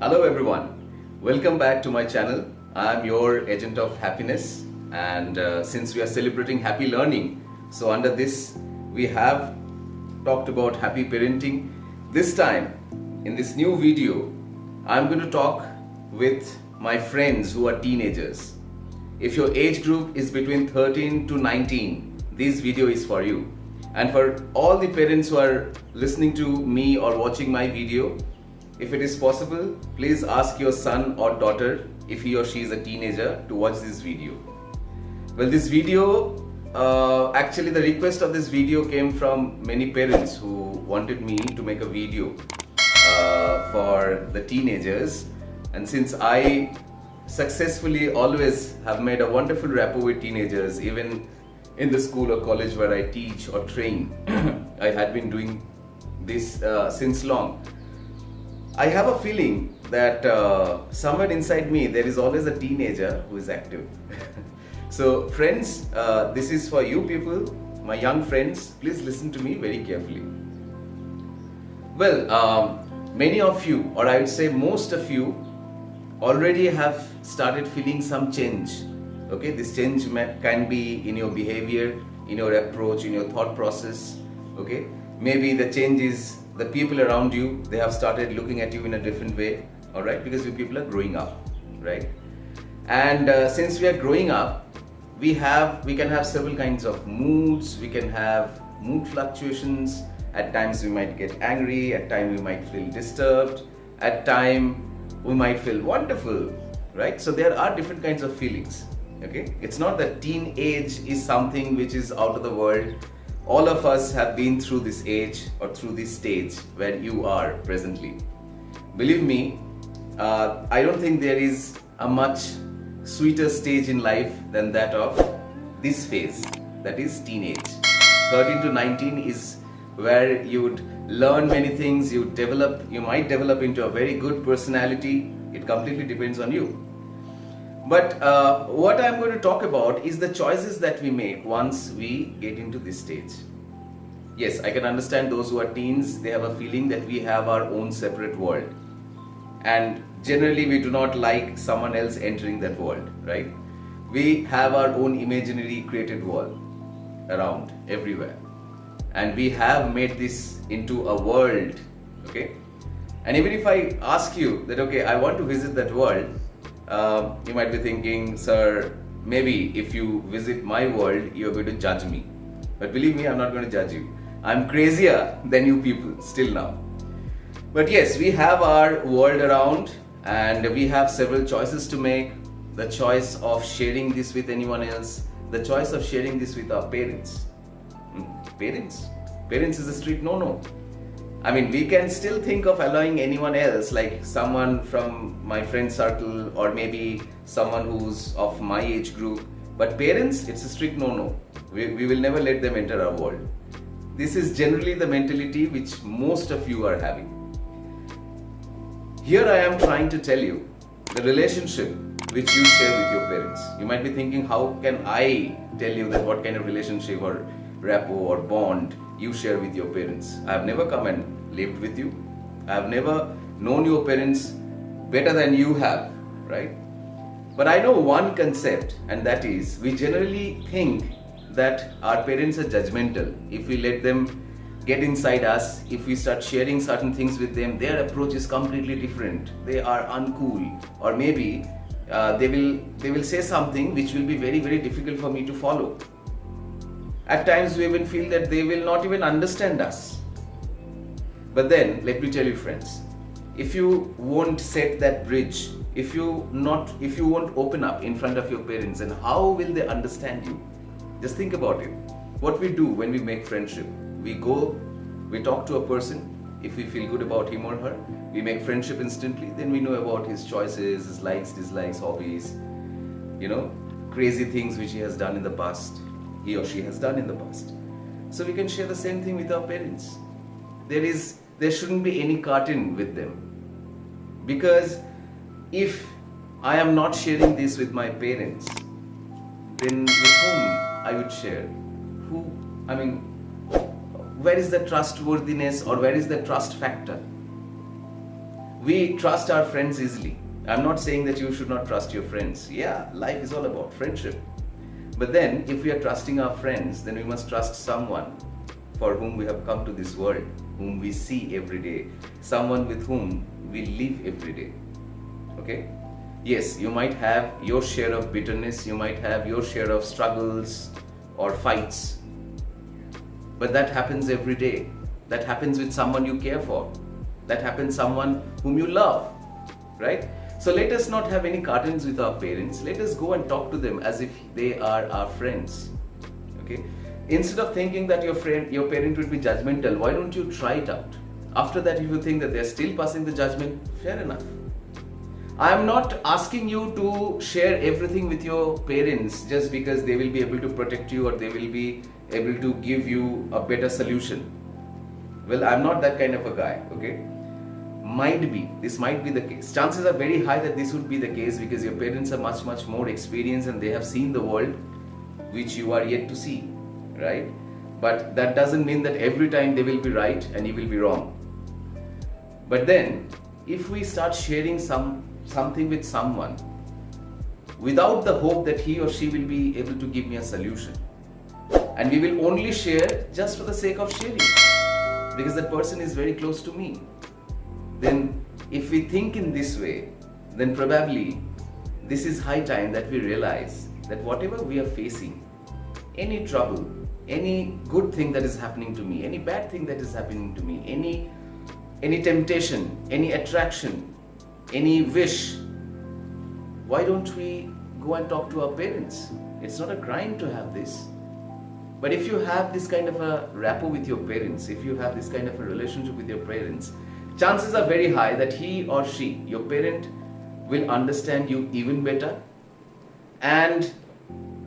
Hello everyone, welcome back to my channel. I am your agent of happiness, and since we are celebrating happy learning, so under this we have talked about happy parenting. This time in this new video I am going to talk with my friends who are teenagers. If your age group is between 13 to 19, this video is for you. And for all the parents who are listening to me or watching my video, if it is possible, please ask your son or daughter, if he or she is a teenager, to watch this video. Well, this video, actually the request of this video came from many parents who wanted me to make a video for the teenagers. And since I successfully always have made a wonderful rapport with teenagers, even in the school or college where I teach or train, I had been doing this since long. I have a feeling that somewhere inside me there is always a teenager who is active. So friends, this is for you people, my young friends. Please listen to me very carefully. Well, many of you, or I would say most of you, already have started feeling some change. Okay, this change can be in your behavior, in your approach, in your thought process. Okay, maybe the change is the people around you, they have started looking at you in a different way, all right, because you people are growing up, right? And since we are growing up, we can have several kinds of moods. We can have mood fluctuations. At times we might get angry, at times we might feel disturbed, at times we might feel wonderful, right? So there are different kinds of feelings. Okay, it's not that teenage is something which is out of the world. All of us have been through this age or through this stage where you are presently. Believe me, I don't think there is a much sweeter stage in life than that of this phase, that is teenage. 13 to 19 is where you would learn many things, you might develop into a very good personality. It completely depends on you. But what I'm going to talk about is the choices that we make once we get into this stage. Yes, I can understand those who are teens, they have a feeling that we have our own separate world. And generally we do not like someone else entering that world, right? We have our own imaginary created world around, everywhere. And we have made this into a world, okay? And even if I ask you that, okay, I want to visit that world, you might be thinking, sir, maybe if you visit my world, you're going to judge me. But believe me, I'm not going to judge you. I'm crazier than you people still now. But yes, we have our world around and we have several choices to make. The choice of sharing this with anyone else, the choice of sharing this with our parents. Parents is a strict no-no. I mean, we can still think of allowing anyone else, like someone from my friend circle or maybe someone who's of my age group. But parents, it's a strict no-no. We will never let them enter our world. This is generally the mentality which most of you are having. Here I am trying to tell you the relationship which you share with your parents. You might be thinking, how can I tell you that what kind of relationship or rapport or bond you share with your parents? I have never come and lived with you. I have never known your parents better than you have, right? But I know one concept, and that is we generally think that our parents are judgmental. If we let them get inside us, if we start sharing certain things with them, their approach is completely different. They are uncool, or maybe they will say something which will be very, very difficult for me to follow. At times we even feel that they will not even understand us. But then, let me tell you friends, if you won't set that bridge, if you won't open up in front of your parents, then how will they understand you? Just think about it. What we do when we make friendship, we talk to a person. If we feel good about him or her, we make friendship instantly. Then we know about his choices, his likes, dislikes, hobbies, crazy things which he has done in the past. He or she has done in the past. So we can share the same thing with our parents. There shouldn't be any curtain with them. Because if I am not sharing this with my parents, then with whom I would share? Where is the trustworthiness or where is the trust factor? We trust our friends easily. I'm not saying that you should not trust your friends. Yeah, life is all about friendship. But then, if we are trusting our friends, then we must trust someone for whom we have come to this world, whom we see every day, someone with whom we live every day. Okay? Yes, you might have your share of bitterness, you might have your share of struggles or fights, but that happens every day. That happens with someone you care for. That happens someone whom you love, right? So let us not have any cartons with our parents. Let us go and talk to them as if they are our friends. Okay? Instead of thinking that your parent will be judgmental, why don't you try it out? After that, if you think that they're still passing the judgment, fair enough. I am not asking you to share everything with your parents just because they will be able to protect you or they will be able to give you a better solution. Well, I'm not that kind of a guy, okay? This might be the case. Chances are very high that this would be the case because your parents are much, much more experienced and they have seen the world which you are yet to see, right? But that doesn't mean that every time they will be right and you will be wrong. But then, if we start sharing something with someone without the hope that he or she will be able to give me a solution, and we will only share just for the sake of sharing because that person is very close to me, then if we think in this way, then probably this is high time that we realize that whatever we are facing, any trouble, any good thing that is happening to me, any bad thing that is happening to me, any temptation, any attraction, any wish, why don't we go and talk to our parents? It's not a crime to have this. But if you have this kind of a rapport with your parents, if you have this kind of a relationship with your parents, chances are very high that he or she, your parent, will understand you even better. And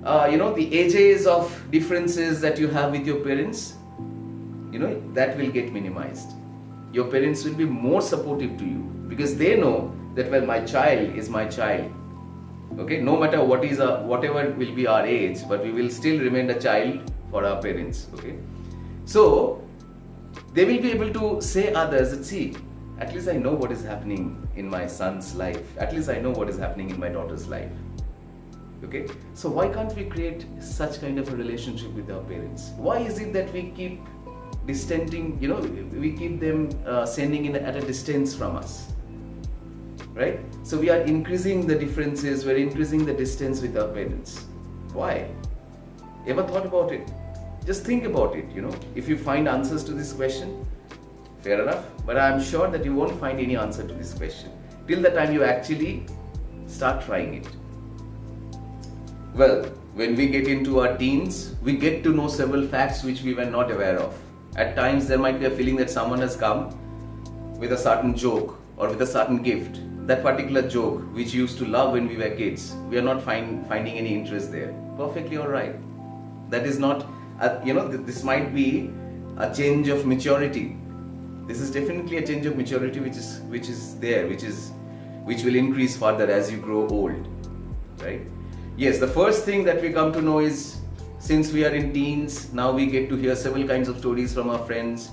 the ages of differences that you have with your parents, that will get minimized. Your parents will be more supportive to you because they know that, well, my child is my child. Okay, no matter whatever will be our age, but we will still remain a child for our parents. Okay, so they will be able to say others that, see, at least I know what is happening in my son's life. At least I know what is happening in my daughter's life. Okay, so why can't we create such kind of a relationship with our parents? Why is it that we keep distancing, we keep them sending in at a distance from us, right? So we are increasing the differences, we're increasing the distance with our parents. Why? Ever thought about it? Just think about it, If you find answers to this question, fair enough. But I'm sure that you won't find any answer to this question till the time you actually start trying it. Well, when we get into our teens, we get to know several facts which we were not aware of. At times, there might be a feeling that someone has come with a certain joke or with a certain gift. That particular joke, which we used to love when we were kids, we are not finding any interest there. Perfectly all right. That is not, this might be a change of maturity. This is definitely a change of maturity which will increase further as you grow old, right? Yes, the first thing that we come to know is, since we are in teens, now we get to hear several kinds of stories from our friends.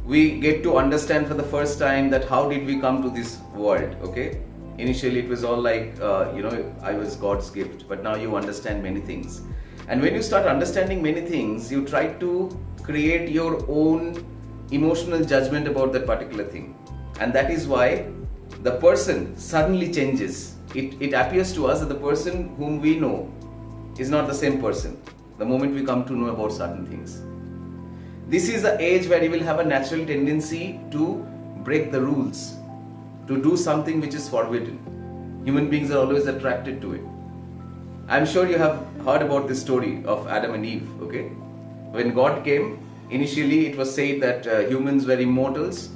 We get to understand for the first time that how did we come to this world, okay? Initially it was all like, I was God's gift, but now you understand many things. And when you start understanding many things, you try to create your own emotional judgment about that particular thing. And that is why the person suddenly changes. It appears to us that the person whom we know is not the same person the moment we come to know about certain things. This is the age where you will have a natural tendency to break the rules, to do something which is forbidden. Human beings are always attracted to it. I'm sure you have heard about this story of Adam and Eve, okay? When God came, initially it was said that humans were immortals,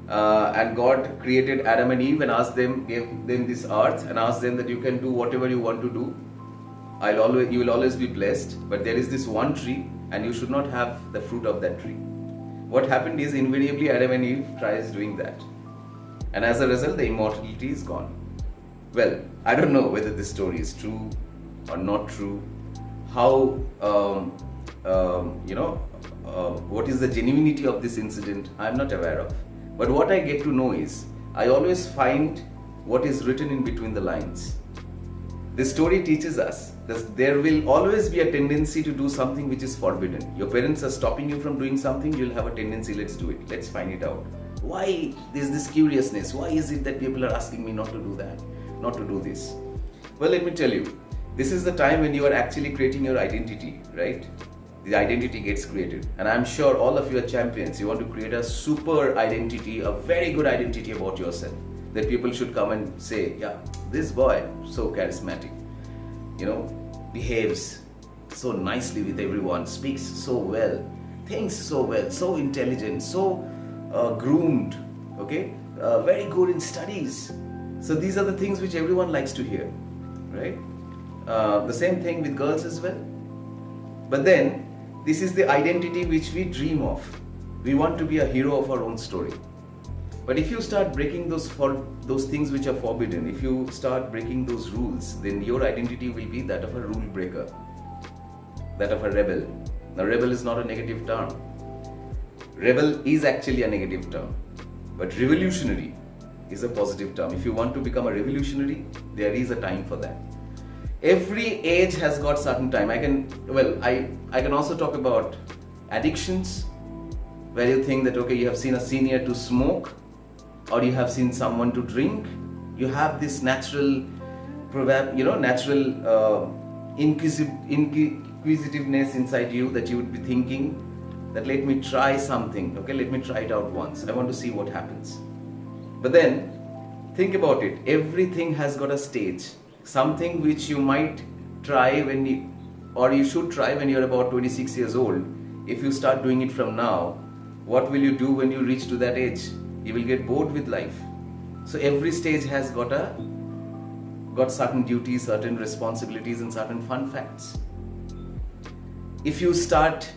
and God created Adam and Eve and gave them this earth and asked them that you can do whatever you want to do. You will always be blessed, but there is this one tree and you should not have the fruit of that tree. What happened is, invariably Adam and Eve tries doing that, and as a result the immortality is gone. Well, I don't know whether this story is true or not true, what is the genuinity of this incident, I am not aware of. But what I get to know is, I always find what is written in between the lines. This story teaches us that there will always be a tendency to do something which is forbidden. Your parents are stopping you from doing something, you'll have a tendency, let's do it, let's find it out. Why there's this curiousness? Why is it that people are asking me not to do that, not to do this? Well, let me tell you, this is the time when you are actually creating your identity, right? The identity gets created. And I'm sure all of you are champions. You want to create a super identity, a very good identity about yourself, that people should come and say, yeah, this boy, so charismatic, behaves so nicely with everyone, speaks so well, thinks so well, so intelligent, so groomed, okay, very good in studies. So these are the things which everyone likes to hear, right? The same thing with girls as well. But then, this is the identity which we dream of. We want to be a hero of our own story. But if you start breaking those things which are forbidden, if you start breaking those rules, then your identity will be that of a rule breaker, that of a rebel. Now, rebel is not a negative term. Rebel is actually a negative term. But revolutionary is a positive term. If you want to become a revolutionary, there is a time for that. Every age has got certain time. I can also talk about addictions, where you think that, okay, you have seen a senior to smoke, or you have seen someone to drink. You have this natural inquisitiveness inside you, that you would be thinking that, let me try something, okay, let me try it out once. I want to see what happens. But then, think about it. Everything has got a stage. Something which you might try you should try when you're about 26 years old. If you start doing it from now, what will you do when you reach to that age? You will get bored with life. So every stage has got certain duties, certain responsibilities, and certain fun facts. If you start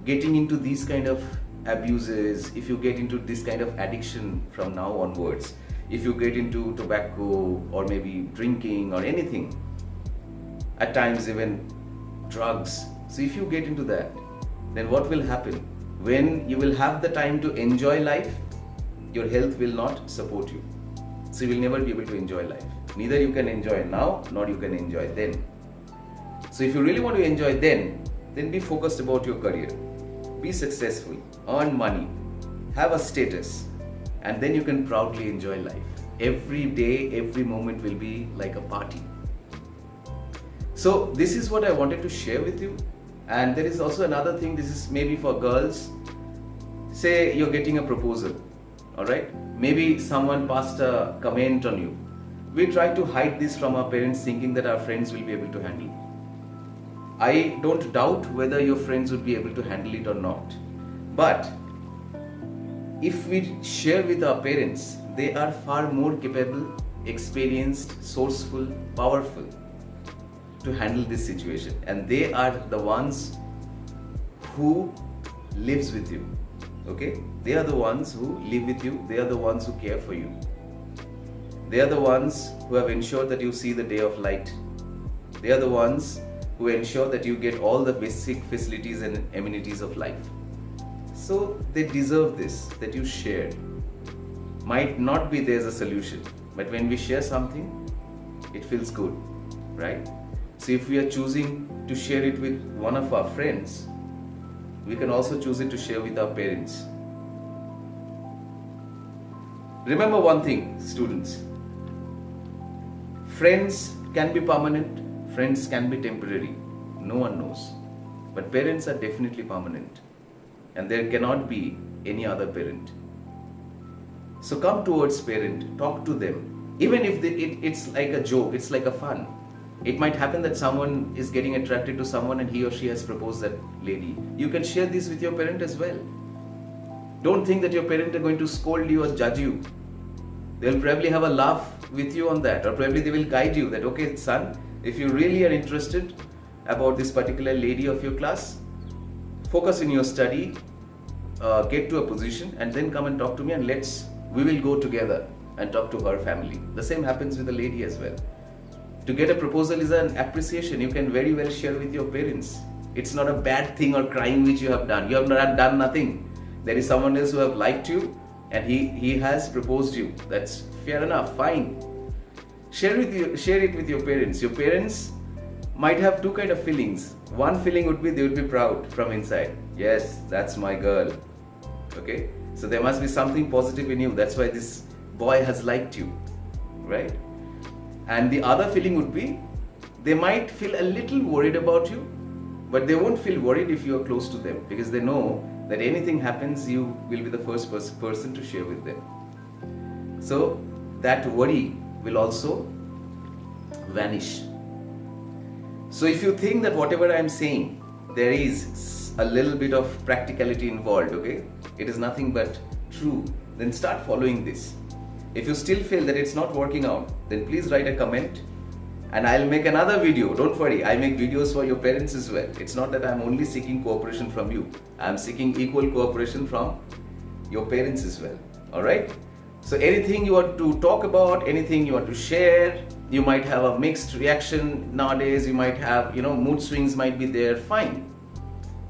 getting into these kind of abuses, if you get into this kind of addiction from now onwards, if you get into tobacco or maybe drinking or anything, at times even drugs. So if you get into that, then what will happen? When you will have the time to enjoy life, your health will not support you. So you will never be able to enjoy life. Neither you can enjoy now, nor you can enjoy then. So if you really want to enjoy then be focused about your career. Be successful, earn money, have a status, and then you can proudly enjoy life. Every day, every moment will be like a party. So this is what I wanted to share with you. And there is also another thing, this is maybe for girls. Say you're getting a proposal, alright? Maybe someone passed a comment on you. We try to hide this from our parents, thinking that our friends will be able to handle it. I don't doubt whether your friends would be able to handle it or not. But if we share with our parents, they are far more capable, experienced, sourceful, powerful to handle this situation. And they are the ones who lives with you. Okay? They are the ones who live with you. They are the ones who care for you. They are the ones who have ensured that you see the day of light. They are the ones who ensure that you get all the basic facilities and amenities of life. So they deserve this, that you share. Might not be there's a solution, but when we share something, it feels good, right? So if we are choosing to share it with one of our friends, we can also choose it to share with our parents. Remember one thing, students. Friends can be permanent, friends can be temporary. No one knows. But parents are definitely permanent. And there cannot be any other parent. So come towards parent, talk to them. Even if it's like a joke, it's like a fun. It might happen that someone is getting attracted to someone and he or she has proposed that lady. You can share this with your parent as well. Don't think that your parents are going to scold you or judge you. They'll probably have a laugh with you on that, or probably they will guide you that, okay, son, if you really are interested about this particular lady of your class, focus in your study, get to a position, and then come and talk to me, and we will go together and talk to her family. The same happens with the lady as well. To get a proposal is an appreciation. You can very well share with your parents. It's not a bad thing or crime which you have done. You have not done nothing. There is someone else who have liked you, and he has proposed you. That's fair enough, fine. Share it with your parents. Your parents might have two kind of feelings. One feeling would be they would be proud from inside. Yes, that's my girl. Okay, so there must be something positive in you. That's why this boy has liked you, right? And the other feeling would be they might feel a little worried about you, but they won't feel worried if you are close to them, because they know that anything happens, you will be the first person to share with them. So that worry will also vanish. So if you think that whatever I am saying, there is a little bit of practicality involved, okay, it is nothing but true, then start following this. If you still feel that it's not working out, then please write a comment and I'll make another video. Don't worry, I make videos for your parents as well. It's not that I'm only seeking cooperation from you. I'm seeking equal cooperation from your parents as well. Alright? So anything you want to talk about, anything you want to share, you might have a mixed reaction nowadays, you might have, mood swings might be there, fine.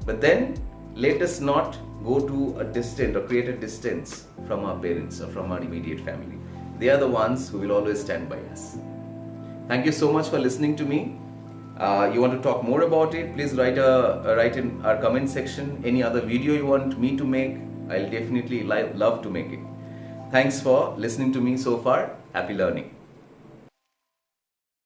But then let us not go to a distance or create a distance from our parents or from our immediate family. They are the ones who will always stand by us. Thank you so much for listening to me. You want to talk more about it, please write in our comment section. Any other video you want me to make, I'll definitely love to make it. Thanks for listening to me so far. Happy learning.